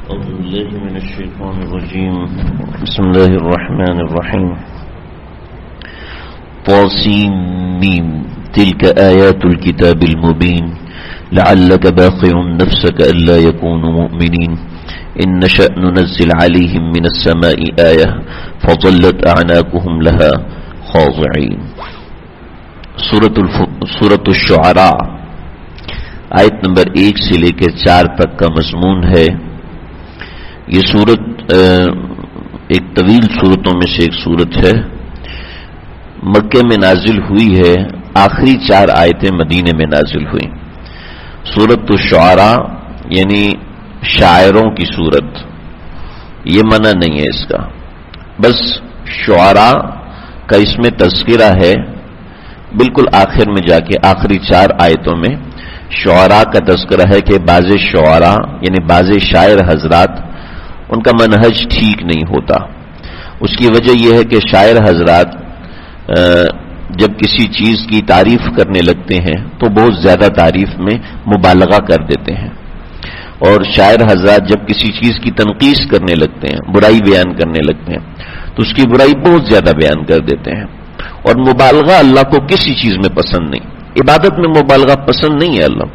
أعوذ بالله من الشيطان الرجيم بسم الله الرحمن الرحيم طاسيم تلك آيات الكتاب المبين لعلك باخع نفسك ألا يكونوا مؤمنين إن نشأ ننزل عليهم من السماء آية فظلت أعناقهم لها خاضعين. سورة الشعراء آیت نمبر 1 سے لے کے 4 تک کا مضمون ہے. یہ سورت ایک طویل سورتوں میں سے ایک سورت ہے. مکے میں نازل ہوئی ہے. آخری 4 آیتیں مدینے میں نازل ہوئی. سورت الشعراء یعنی شاعروں کی سورت، یہ منع نہیں ہے اس کا، بس شعراء کا اس میں تذکرہ ہے. بالکل آخر میں جا کے آخری 4 آیتوں میں شعراء کا تذکرہ ہے کہ بعض شعراء یعنی بعض شاعر حضرات ان کا منہج ٹھیک نہیں ہوتا. اس کی وجہ یہ ہے کہ شاعر حضرات جب کسی چیز کی تعریف کرنے لگتے ہیں تو بہت زیادہ تعریف میں مبالغہ کر دیتے ہیں، اور شاعر حضرات جب کسی چیز کی تنقیص کرنے لگتے ہیں، برائی بیان کرنے لگتے ہیں، تو اس کی برائی بہت زیادہ بیان کر دیتے ہیں. اور مبالغہ اللہ کو کسی چیز میں پسند نہیں. عبادت میں مبالغہ پسند نہیں ہے اللہ،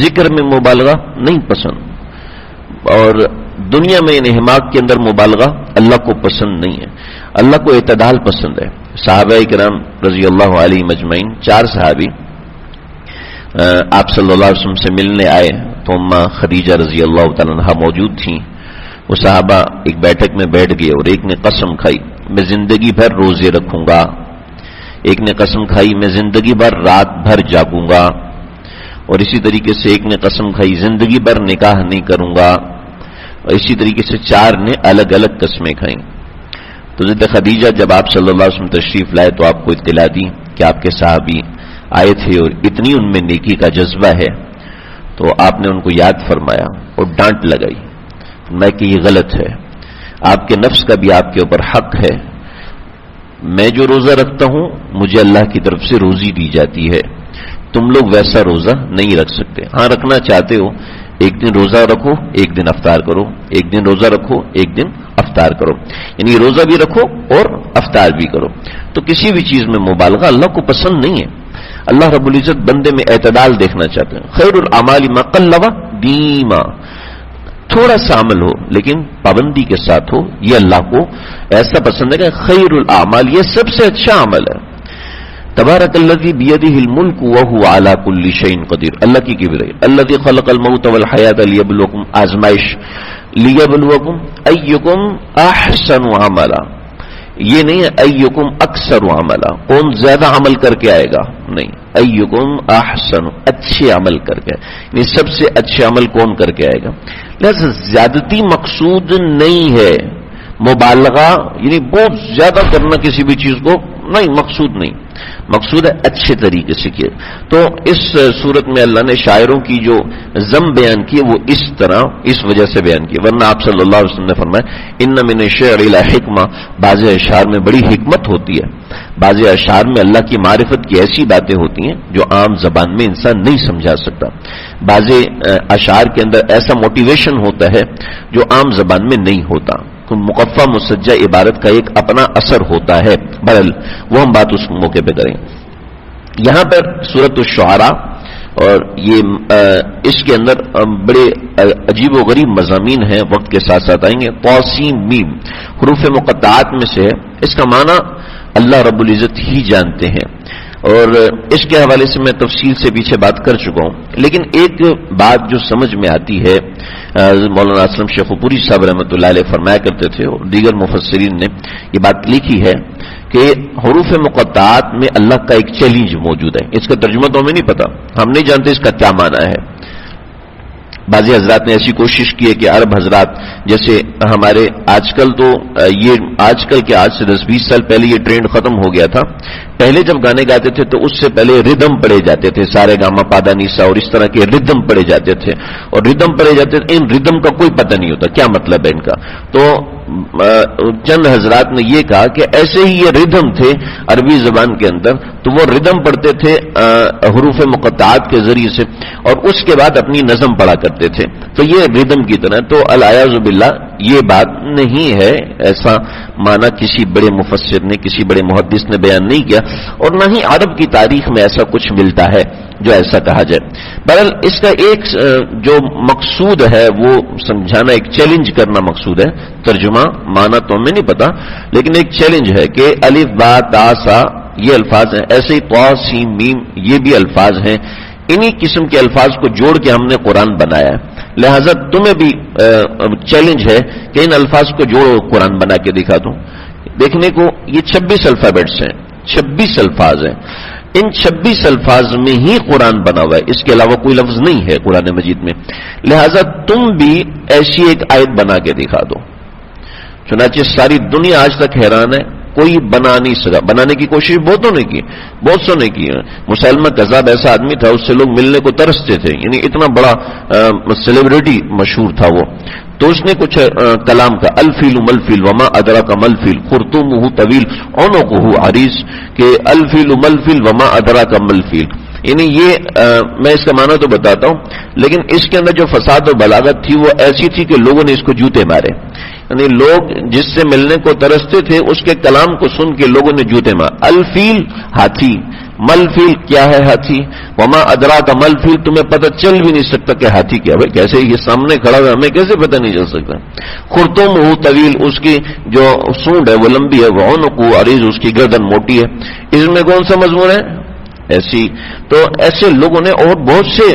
ذکر میں مبالغہ نہیں پسند، اور دنیا میں انہماک کے اندر مبالغہ اللہ کو پسند نہیں ہے. اللہ کو اعتدال پسند ہے. صحابہ کرام رضی اللہ علیہ مجمعین 4 صحابی آپ صلی اللہ علیہ وسلم سے ملنے آئے تو اماں خدیجہ رضی اللہ تعالیٰ عنہا موجود تھیں. وہ صحابہ ایک بیٹھک میں بیٹھ گئے اور ایک نے قسم کھائی میں زندگی بھر روزے رکھوں گا، ایک نے قسم کھائی میں زندگی بھر رات بھر جاگوں گا، اور اسی طریقے سے ایک نے قسم کھائی زندگی بھر نکاح نہیں کروں گا، اور اسی طریقے سے 4 نے الگ الگ قسمیں کھائیں. تو حضرت خدیجہ جب آپ صلی اللہ علیہ وسلم تشریف لائے تو آپ کو اطلاع دی کہ آپ کے صحابی آئے تھے اور اتنی ان میں نیکی کا جذبہ ہے. تو آپ نے ان کو یاد فرمایا اور ڈانٹ لگائی میں کہ یہ غلط ہے، آپ کے نفس کا بھی آپ کے اوپر حق ہے. میں جو روزہ رکھتا ہوں مجھے اللہ کی طرف سے روزی دی جاتی ہے، تم لوگ ویسا روزہ نہیں رکھ سکتے. ہاں رکھنا چاہتے ہو ایک دن روزہ رکھو ایک دن افطار کرو، ایک دن روزہ رکھو ایک دن افطار کرو، یعنی روزہ بھی رکھو اور افطار بھی کرو. تو کسی بھی چیز میں مبالغہ اللہ کو پسند نہیں ہے. اللہ رب العزت بندے میں اعتدال دیکھنا چاہتے ہیں. خیر الاعمال ما قل ودیما، تھوڑا سا عمل ہو لیکن پابندی کے ساتھ ہو، یہ اللہ کو ایسا پسند ہے کہ خیر الاعمال یہ سب سے اچھا عمل ہے. تبارک الذی بیدہ الملک وہو علی کل شیء قدیر. اللہ کی کبریائی. الذی خلق الموت والحیات لیبلوکم، آزمائش، لیبلوکم ایکم احسن عملا. یہ نہیں ہے ایکم اکثر عملا، کون زیادہ عمل کر کے آئے گا، نہیں، ایکم احسن، اچھے عمل کر کے، یعنی سب سے اچھے عمل کون کر کے آئے گا. لہذا زیادتی مقصود نہیں ہے، مبالغہ یعنی بہت زیادہ کرنا کسی بھی چیز کو نہیں، مقصود نہیں، مقصود ہے اچھے طریقے سے کیا. تو اس صورت میں اللہ نے شاعروں کی جو ذم بیان کی وہ اس طرح اس وجہ سے بیان کی. ورنہ آپ صلی اللہ علیہ وسلم نے فرمایا ان من الشعر لحکمہ، بعض اشعار میں بڑی حکمت ہوتی ہے، بعض اشعار میں اللہ کی معرفت کی ایسی باتیں ہوتی ہیں جو عام زبان میں انسان نہیں سمجھا سکتا. بعض اشعار کے اندر ایسا موٹیویشن ہوتا ہے جو عام زبان میں نہیں ہوتا. مقفع مسجع عبارت کا ایک اپنا اثر ہوتا ہے. بہرحال وہ ہم بات اس موقع پہ کریں. یہاں پر سورۃ الشعراء اور یہ اس کے اندر بڑے عجیب و غریب مضامین ہیں، وقت کے ساتھ ساتھ آئیں گے. طاسیم میم حروف مقطعات میں سے ہے. اس کا معنی اللہ رب العزت ہی جانتے ہیں، اور اس کے حوالے سے میں تفصیل سے پیچھے بات کر چکا ہوں. لیکن ایک بات جو سمجھ میں آتی ہے، مولانا اسلم شیخ پوری صاحب رحمۃ اللہ علیہ فرمایا کرتے تھے اور دیگر مفسرین نے یہ بات لکھی ہے کہ حروف مقطعات میں اللہ کا ایک چیلنج موجود ہے. اس کا ترجمہ تو ہمیں نہیں پتا، ہم نہیں جانتے اس کا کیا معنی ہے. بعض حضرات نے ایسی کوشش کی ہے کہ عرب حضرات جیسے ہمارے آج کل تو یہ آج کل کے آج سے 10-20 سال پہلے یہ ٹرینڈ ختم ہو گیا تھا. پہلے جب گانے گاتے تھے تو اس سے پہلے ردم پڑے جاتے تھے، سارے گاما پادا نیسا اور اس طرح کے ردم پڑے جاتے تھے، اور ردم پڑے جاتے تھے. ان ردم کا کوئی پتہ نہیں ہوتا کیا مطلب ہے ان کا. تو چند حضرات نے یہ کہا کہ ایسے ہی یہ ردھم تھے عربی زبان کے اندر، تو وہ ردھم پڑھتے تھے حروف مقطعات کے ذریعے سے، اور اس کے بعد اپنی نظم پڑھا کرتے تھے، تو یہ ردھم کی طرح. تو الیاذ باللہ یہ بات نہیں ہے، ایسا معنی کسی بڑے مفسر نے، کسی بڑے محدث نے بیان نہیں کیا، اور نہ ہی عرب کی تاریخ میں ایسا کچھ ملتا ہے جو ایسا کہا جائے. بہرحال اس کا ایک جو مقصود ہے وہ سمجھانا، ایک چیلنج کرنا مقصود ہے. ترجمہ معنی تو ہمیں نہیں پتا، لیکن ایک چیلنج ہے کہ الف با تا سا یہ الفاظ ہیں، ایسے ہی طا سین میم یہ بھی الفاظ ہیں. انہی قسم کے الفاظ کو جوڑ کے ہم نے قرآن بنایا ہے، لہذا تمہیں بھی چیلنج ہے کہ ان الفاظ کو جوڑو، قرآن بنا کے دکھا دوں. دیکھنے کو یہ 26 الفابیٹس ہیں، 26 الفاظ ہیں، ان 26 الفاظ میں ہی قرآن بنا ہوا ہے، اس کے علاوہ کوئی لفظ نہیں ہے قرآن مجید میں. لہذا تم بھی ایسی ایک آیت بنا کے دکھا دو. چنانچہ ساری دنیا آج تک حیران ہے، کوئی بنا نہیں سکا. بنانے کی کوشش بہتوں نے کی، بہت سو نے کی. مسلمہ کذاب ایسا آدمی تھا، اس سے لوگ ملنے کو ترستے تھے، یعنی اتنا بڑا سیلیبریٹی مشہور تھا وہ. تو اس نے کچھ کلام کا الفیل ملفیل وما ادراک ملفیل خرطومہ طویل عنقہ عریض، کہ الفیل ملفیل وما ادراک ملفیل. یعنی یہ میں اس کا معنی تو بتاتا ہوں، لیکن اس کے اندر جو فساد و بلاغت تھی وہ ایسی تھی کہ لوگوں نے اس کو جوتے مارے. یعنی لوگ جس سے ملنے کو ترستے تھے اس کے کلام کو سن کے لوگوں نے جوتے مارے. الفیل ہاتھی، ملفیل کیا ہے ہاتھی، وما ادراک ملفیل تمہیں پتہ چل بھی نہیں سکتا کہ ہاتھی کیا ہے. کیسے یہ سامنے کھڑا ہے ہمیں کیسے پتہ نہیں چل سکتا. خرطومہ طویل اس کی جو سونڈ ہے وہ لمبی ہے، وعنقہ عریض اس کی گردن موٹی ہے. اس میں کون سا مضمون ہے؟ ایسی. تو ایسے لوگوں نے اور بہت سے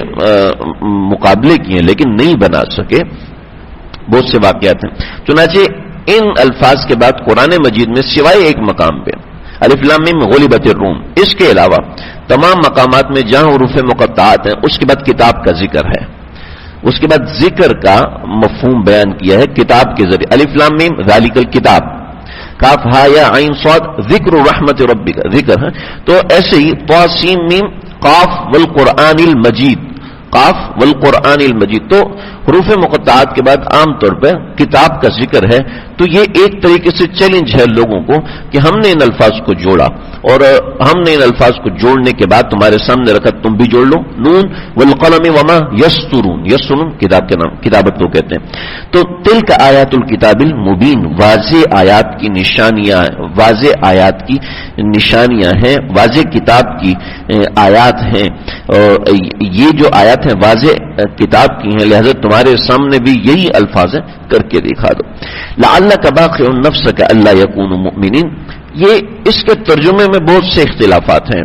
مقابلے کیے لیکن نہیں بنا سکے، بہت سے واقعات ہیں. چنانچہ ان الفاظ کے بعد قرآن مجید میں سوائے ایک مقام پہ الف لام میم غلبت الروم، اس کے علاوہ تمام مقامات میں جہاں حروف مقطعات ہیں اس کے بعد کتاب کا ذکر ہے. اس کے بعد ذکر کا مفہوم بیان کیا ہے کتاب کے ذریعے. الف لام میم ذالک الکتاب، کاف ہا یا عین صاد ذکر رحمت ربک ذکر ہے. تو ایسے ہی طا سین میم قاف والقرآن المجید، قاف والقرآن المجید. تو حروف مقطعات کے بعد عام طور پہ کتاب کا ذکر ہے. تو یہ ایک طریقے سے چیلنج ہے لوگوں کو کہ ہم نے ان الفاظ کو جوڑا، اور ہم نے ان الفاظ کو جوڑنے کے بعد تمہارے سامنے رکھا، تم بھی جوڑ لو. نون والقلم وما یسطرون، یسطرون کتاب کے نام، کتابت کو کہتے ہیں. تو تلک آیات الکتاب المبین، واضح آیات کی نشانیاں، واضح آیات کی نشانیاں ہیں، واضح کتاب کی آیات ہیں. اور یہ جو آیات ہیں واضح کتاب کی ہیں، لہذا تمہارے سامنے بھی یہی الفاظ ہیں، کر کے دکھا دو. لعلک باخع نفسک الا یکونوا مؤمنین، یہ اس کے ترجمے میں بہت سے اختلافات ہیں.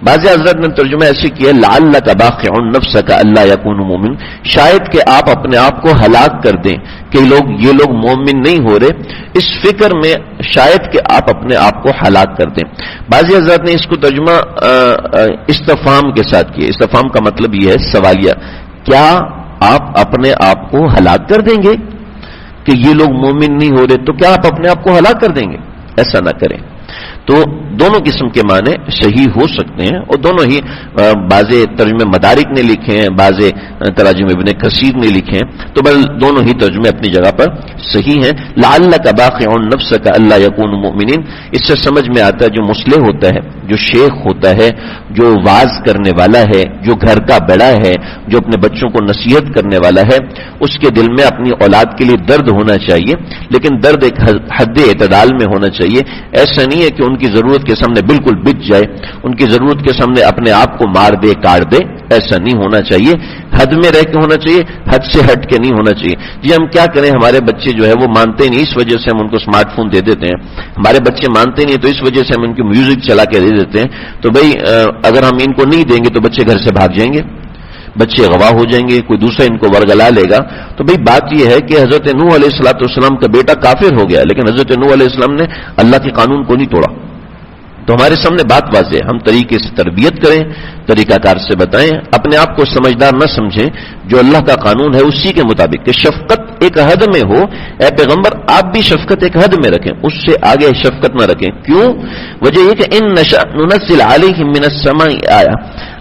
بعض حضرت نے ترجمہ ایسے کیا لعلک باخع نفسک الا یکونوا مؤمنین، شاید کہ آپ اپنے آپ کو ہلاک کر دیں کہ یہ لوگ مومن نہیں ہو رہے، اس فکر میں شاید کہ آپ اپنے آپ کو ہلاک کر دیں. بعض حضرت نے اس کو ترجمہ استفہام کے ساتھ کیا. استفہام کا مطلب یہ ہے سوالیہ، کیا آپ اپنے آپ کو ہلاک کر دیں گے کہ یہ لوگ مومن نہیں ہو رہے، تو کیا آپ اپنے آپ کو ہلاک کر دیں گے؟ ایسا نہ کریں. تو دونوں قسم کے معنی صحیح ہو سکتے ہیں، اور دونوں ہی بعض ترجمے مدارک نے لکھے ہیں، بعض تراجم ابن کثیر نے لکھے ہیں. تو بل دونوں ہی ترجمے اپنی جگہ پر صحیح ہیں. لعلک باخع نفسک الا یکونوا مؤمنین، اس سے سمجھ میں آتا ہے جو مصلح ہوتا ہے، جو شیخ ہوتا ہے، جو واعظ کرنے والا ہے، جو گھر کا بڑا ہے، جو اپنے بچوں کو نصیحت کرنے والا ہے، اس کے دل میں اپنی اولاد کے لیے درد ہونا چاہیے، لیکن درد ایک حد اعتدال میں ہونا چاہیے. ایسا نہیں ہے کہ ان کی ضرورت کے سامنے بالکل بچ جائے، ان کی ضرورت کے سامنے اپنے آپ کو مار دے، کاٹ دے. ایسا نہیں ہونا چاہیے، حد میں رہ کے ہونا چاہیے، حد سے ہٹ کے نہیں ہونا چاہیے. جی ہم کیا کریں، ہمارے بچے جو ہے وہ مانتے نہیں، اس وجہ سے ہم ان کو اسمارٹ فون دے دیتے ہیں. ہمارے بچے مانتے نہیں تو اس وجہ سے ہم ان کو میوزک چلا کے دے دیتے ہیں. تو بھئی اگر ہم ان کو نہیں دیں گے تو بچے گھر سے بھاگ جائیں گے، بچے غوا ہو جائیں گے، کوئی دوسرا ان کو ورگلا لے گا. تو بھئی بات یہ ہے کہ حضرت نوح علیہ السلام کا بیٹا کافر ہو گیا، لیکن حضرت نوح علیہ السلام نے اللہ کے قانون کو نہیں توڑا. تو ہمارے سامنے بات واضح ہے، ہم طریقے سے تربیت کریں، طریقہ کار سے بتائیں، اپنے آپ کو سمجھدار نہ سمجھیں، جو اللہ کا قانون ہے اسی کے مطابق، کہ شفقت ایک حد میں ہو. اے پیغمبر آپ بھی شفقت ایک حد میں رکھیں، اس سے آگے شفقت نہ رکھیں. کیوں؟ وجہ یہ کہ ان نشأ ننزل علیہم من السماء آیہ،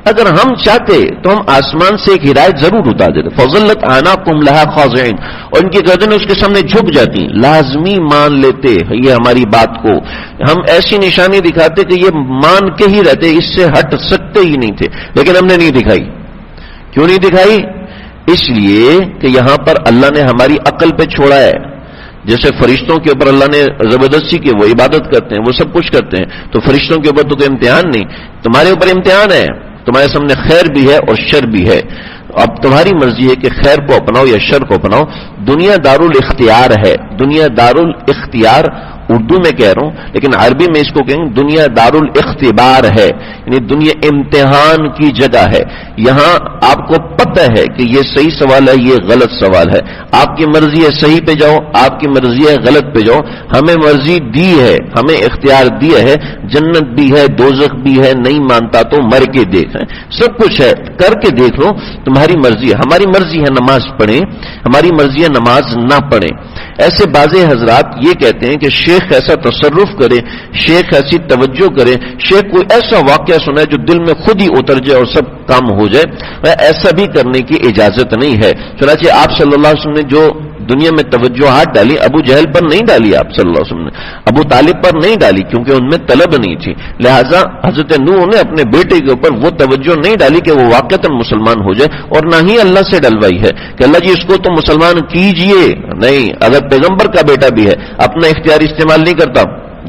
اگر ہم چاہتے تو ہم آسمان سے ایک ہدایت ضرور اتار دیتے. فَظَلَّتْ أَعْنَاقُمْ لَهَا خَاضِعِينَ, اور ان کی گردنیں اس کے سامنے جھک جاتی. لازمی مان لیتے یہ ہماری بات کو, ہم ایسی نشانی دکھاتے کہ یہ مان کے ہی رہتے, اس سے ہٹ سکتے ہی نہیں تھے, لیکن ہم نے نہیں دکھائی. کیوں نہیں دکھائی؟ اس لیے کہ یہاں پر اللہ نے ہماری عقل پہ چھوڑا ہے. جیسے فرشتوں کے اوپر اللہ نے زبردستی کی, وہ عبادت کرتے ہیں, وہ سب کچھ کرتے ہیں, تو فرشتوں کے اوپر تو کوئی امتحان نہیں. تمہارے اوپر امتحان ہے, تمہارے سامنے خیر بھی ہے اور شر بھی ہے. اب تمہاری مرضی ہے کہ خیر کو اپناؤ یا شر کو اپناؤ. دنیا دارالاختیار ہے, دنیا دارالاختیار اردو میں کہہ رہا ہوں, لیکن عربی میں اس کو کہیں دنیا دارالاختبار ہے, یعنی دنیا امتحان کی جگہ ہے. یہاں آپ کو پتہ ہے کہ یہ صحیح سوال ہے, یہ غلط سوال ہے. آپ کی مرضی ہے صحیح پہ جاؤ, آپ کی مرضی ہے غلط پہ جاؤ. ہمیں مرضی دی ہے, ہمیں اختیار دیا ہے, جنت بھی ہے, دوزخ بھی ہے. نہیں مانتا تو مر کے دیکھ, سب کچھ ہے, کر کے دیکھ لو. تمہاری مرضی ہے. ہماری مرضی ہے نماز پڑھیں, ہماری مرضی ہے نماز نہ پڑھیں. ایسے بعض حضرات یہ کہتے ہیں کہ شیخ ایسا تصرف کرے, شیخ ایسی توجہ کرے, شیخ کوئی ایسا واقعہ سنائے جو دل میں خود ہی اتر جائے اور سب کام ہو جائے. ایسا بھی کرنے کی اجازت نہیں ہے. چنانچہ آپ صلی اللہ علیہ وسلم نے جو دنیا میں توجہات ڈالی, ابو جہل پر نہیں ڈالی آپ صلی اللہ علیہ وسلم نے, ابو طالب پر نہیں ڈالی, کیونکہ ان میں طلب نہیں تھی. لہذا حضرت نوح نے اپنے بیٹے کے اوپر وہ توجہ نہیں ڈالی کہ وہ واقعتاً مسلمان ہو جائے, اور نہ ہی اللہ سے ڈلوائی ہے کہ اللہ جی اس کو تو مسلمان کیجئے. نہیں, اگر پیغمبر کا بیٹا بھی ہے, اپنا اختیار استعمال نہیں کرتا,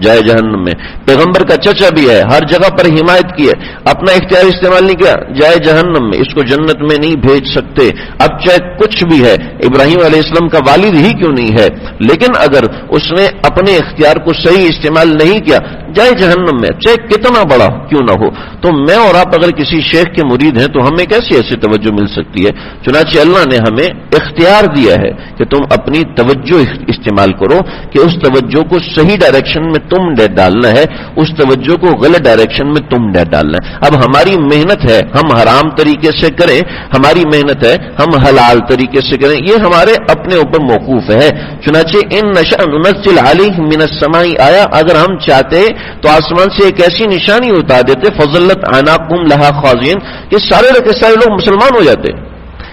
جائے جہنم میں. پیغمبر کا چچا بھی ہے, ہر جگہ پر حمایت کی ہے, اپنا اختیار استعمال نہیں کیا, جائے جہنم میں. اس کو جنت میں نہیں بھیج سکتے. اب چاہے کچھ بھی ہے, ابراہیم علیہ السلام کا والد ہی کیوں نہیں ہے, لیکن اگر اس نے اپنے اختیار کو صحیح استعمال نہیں کیا, جائے جہنم میں, چاہے کتنا بڑا کیوں نہ ہو. تو میں اور آپ اگر کسی شیخ کے مرید ہیں تو ہمیں کیسی ایسی توجہ مل سکتی ہے؟ چنانچہ اللہ نے ہمیں اختیار دیا ہے کہ تم اپنی توجہ استعمال کرو, کہ اس توجہ کو صحیح ڈائریکشن میں تم ڈالنا ہے, اس توجہ کو غلط ڈائریکشن میں تم ڈالنا ہے. اب ہماری محنت ہے ہم حرام طریقے سے کریں, ہماری محنت ہے ہم حلال طریقے سے کریں, یہ ہمارے اپنے اوپر موقوف ہے. چنانچہ ان نشأ ننزل علیہم من السماء آیا, اگر ہم چاہتے تو آسمان سے ایک ایسی نشانی اتار دیتے, فضلت اعناقہم لہا خاضعین, کہ سارے لوگ مسلمان ہو جاتے.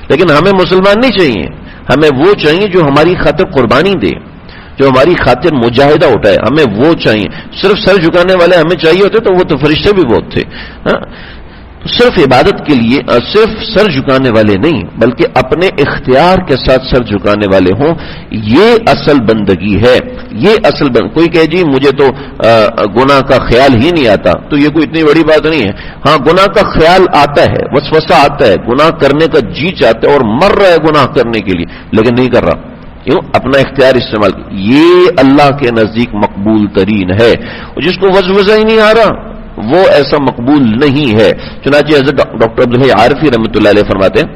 لیکن ہمیں مسلمان نہیں چاہیے, ہمیں وہ چاہیے جو ہماری خاطر قربانی دے, جو ہماری خاطر مجاہدہ اٹھائے, ہمیں وہ چاہیے. صرف سر جھکانے والے ہمیں چاہیے ہوتے تو وہ تو فرشتے بھی بہت تھے. صرف عبادت کے لیے صرف سر جھکانے والے نہیں, بلکہ اپنے اختیار کے ساتھ سر جھکانے والے ہوں, یہ اصل بندگی ہے. یہ اصل کوئی کہے جی مجھے تو گناہ کا خیال ہی نہیں آتا, تو یہ کوئی اتنی بڑی بات نہیں ہے. ہاں, گناہ کا خیال آتا ہے, وسوسہ آتا ہے, گناہ کرنے کا جی چاہتا ہے اور مر رہا ہے گناہ کرنے کے لیے, لیکن نہیں کر رہا. کیوں؟ اپنا اختیار استعمال. یہ اللہ کے نزدیک مقبول ترین ہے. جس کو وسوسہ ہی نہیں آ رہا وہ ایسا مقبول نہیں ہے. چنانچہ حضرت ڈاکٹر عبدالحی عارفی رحمۃ اللہ علیہ فرماتے ہیں,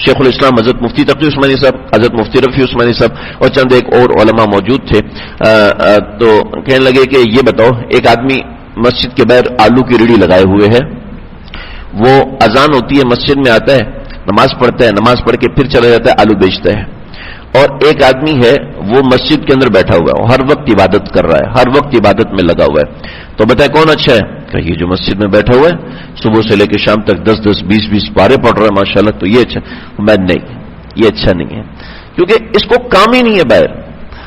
شیخ الاسلام حضرت مفتی تقی عثمانی صاحب, حضرت مفتی رفیع عثمانی صاحب اور چند ایک اور علماء موجود تھے, تو کہنے لگے کہ یہ بتاؤ, ایک آدمی مسجد کے باہر آلو کی ریڑھی لگائے ہوئے ہے, وہ اذان ہوتی ہے مسجد میں آتا ہے, نماز پڑھتا ہے, نماز پڑھ کے پھر چلا جاتا ہے, آلو بیچتا ہے. اور ایک آدمی ہے وہ مسجد کے اندر بیٹھا ہوا ہے, ہر وقت عبادت کر رہا ہے, ہر وقت عبادت میں لگا ہوا ہے. تو بتائیں کون اچھا ہے؟ کہ یہ جو مسجد میں بیٹھا ہوا ہے, صبح سے لے کے شام تک 10-10, 20-20 پارے پڑھ رہا ہے ماشاءاللہ, تو یہ اچھا. میں نہیں, یہ اچھا نہیں ہے, کیونکہ اس کو کام ہی نہیں ہے باہر.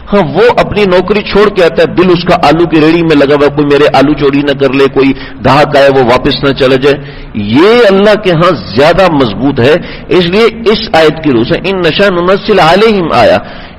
ہاں, وہ اپنی نوکری چھوڑ کے آتا ہے, دل اس کا آلو کی ریڑھی میں لگا ہوا, کوئی میرے آلو چوری نہ کر لے, کوئی گاہک آئے وہ واپس نہ چلا جائے. یہ اللہ کے ہاں زیادہ مضبوط ہے. اس لیے اس آیت کی روح سے ان نشأ ننزل علیہم آیا,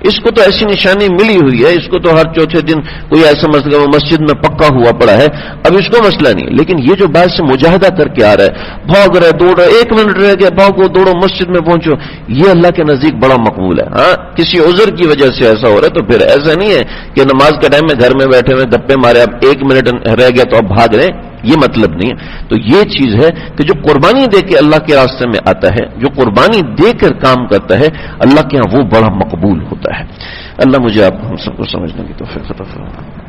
اس کو تو ایسی نشانی ملی ہوئی ہے, اس کو تو ہر چوتھے دن کوئی ایسا مسئلہ وہ مسجد میں پکا ہوا پڑا ہے, اب اس کو مسئلہ نہیں. لیکن یہ جو باہر سے مجاہدہ کر کے آ رہا ہے, بھاگ رہا ہے, دوڑ رہا ہے, 1 منٹ رہ گیا, بھاگو دوڑو مسجد میں پہنچو, یہ اللہ کے نزدیک بڑا مقبول ہے. ہاں, کسی عذر کی وجہ سے ایسا ہو رہا ہے تو پھر ایسا نہیں ہے کہ نماز کے ٹائم میں گھر میں بیٹھے ہوئے گپے مارے, اب 1 منٹ رہ گیا تو اب بھاگ رہے, یہ مطلب نہیں ہے. تو یہ چیز ہے کہ جو قربانی دے کے اللہ کے راستے میں آتا ہے, جو قربانی دے کر کام کرتا ہے, اللہ کے ہاں وہ بڑا مقبول ہوتا ہے. اللہ مجھے آپ ہم سب کو سمجھنے کی توفیق عطا فرمائے.